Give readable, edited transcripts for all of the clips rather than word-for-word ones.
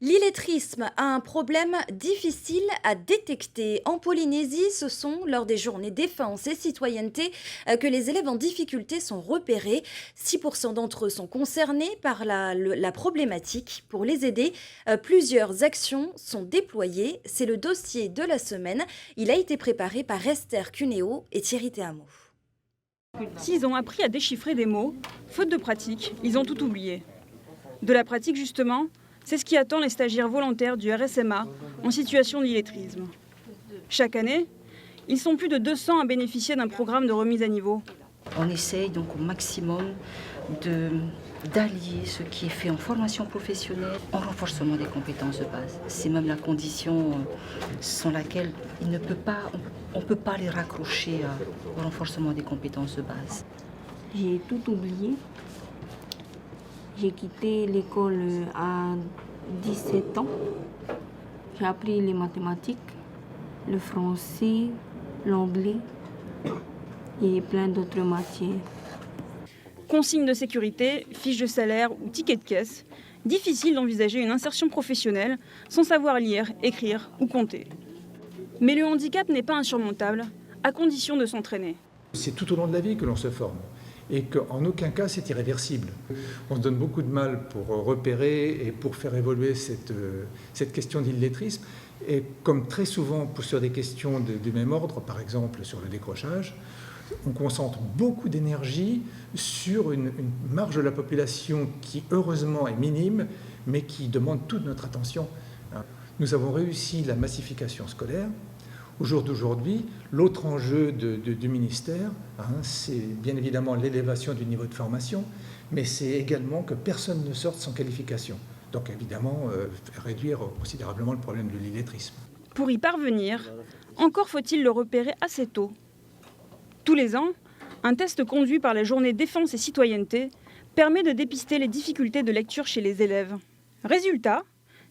L'illettrisme a un problème difficile à détecter. En Polynésie, ce sont lors des journées défense et citoyenneté que les élèves en difficulté sont repérés. 6% d'entre eux sont concernés par la problématique. Pour les aider, plusieurs actions sont déployées. C'est le dossier de la semaine. Il a été préparé par Esther Cuneo et Thierry Théamo. S'ils ont appris à déchiffrer des mots, faute de pratique, ils ont tout oublié. De la pratique, justement, c'est ce qui attend les stagiaires volontaires du RSMA en situation d'illettrisme. Chaque année, ils sont plus de 200 à bénéficier d'un programme de remise à niveau. On essaye donc au maximum d'allier ce qui est fait en formation professionnelle en renforcement des compétences de base. C'est même la condition sans laquelle on ne peut pas les raccrocher au renforcement des compétences de base. J'ai tout oublié. J'ai quitté l'école à 17 ans. J'ai appris les mathématiques, le français, l'anglais et plein d'autres matières. Consignes de sécurité, fiches de salaire ou tickets de caisse, difficile d'envisager une insertion professionnelle sans savoir lire, écrire ou compter. Mais le handicap n'est pas insurmontable, à condition de s'entraîner. C'est tout au long de la vie que l'on se forme et qu'en aucun cas c'est irréversible. On se donne beaucoup de mal pour repérer et pour faire évoluer cette question d'illettrisme. Et comme très souvent sur des questions du même ordre, par exemple sur le décrochage, on concentre beaucoup d'énergie sur une marge de la population qui heureusement est minime, mais qui demande toute notre attention. Nous avons réussi la massification scolaire. Au jour d'aujourd'hui, l'autre enjeu du ministère, c'est bien évidemment l'élévation du niveau de formation, mais c'est également que personne ne sorte sans qualification. Donc évidemment, réduire considérablement le problème de l'illettrisme. Pour y parvenir, encore faut-il le repérer assez tôt. Tous les ans, un test conduit par la journée défense et citoyenneté permet de dépister les difficultés de lecture chez les élèves. Résultat,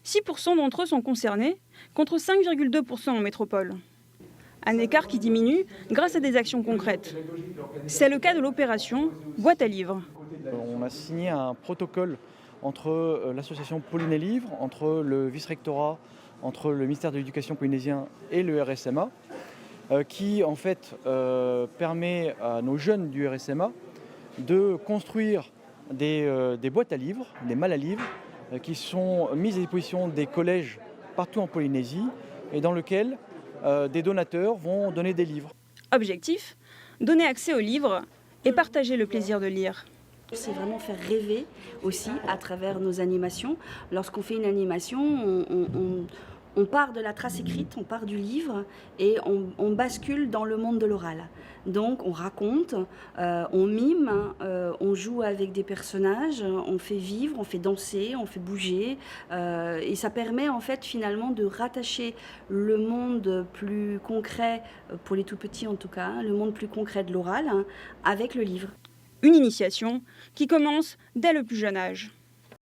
6% d'entre eux sont concernés, contre 5,2% en métropole. Un écart qui diminue grâce à des actions concrètes. C'est le cas de l'opération Boîte à livres. On a signé un protocole entre l'association Polynés Livres, entre le vice-rectorat, entre le ministère de l'Éducation polynésien et le RSMA, qui en fait permet à nos jeunes du RSMA de construire des boîtes à livres, des malles à livres, qui sont mises à disposition des collèges partout en Polynésie et dans lesquels des donateurs vont donner des livres. Objectif, donner accès aux livres et partager le plaisir de lire. C'est vraiment faire rêver aussi à travers nos animations. Lorsqu'on fait une animation, on part de la trace écrite, on part du livre et on bascule dans le monde de l'oral. Donc on raconte, on mime, on joue avec des personnages, on fait vivre, on fait danser, on fait bouger. Et ça permet en fait finalement de rattacher le monde plus concret, pour les tout petits en tout cas, le monde plus concret de l'oral avec le livre. Une initiation qui commence dès le plus jeune âge.